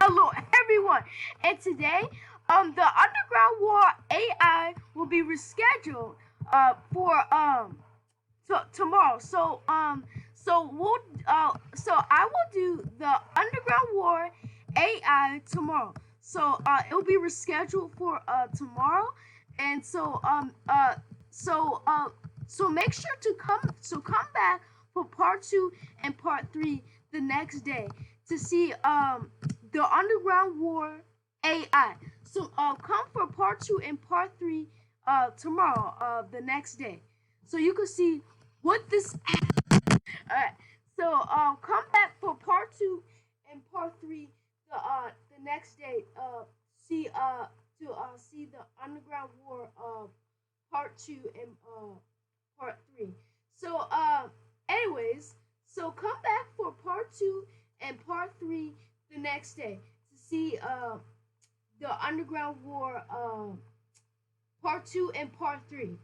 Hello everyone, and today the Underground War AI will be rescheduled for tomorrow. So I will do the Underground War AI tomorrow. So it will be rescheduled for tomorrow, and so make sure to come back for part two and part three the next day to see the Underground War AI. So come for part two and part three tomorrow, the next day, so you can see what this. Alright, so come back for part two and part three the next day. See to see the Underground War part two and part three. So anyways, so come back for part two and part three the next day to see the Underground War part two and part three.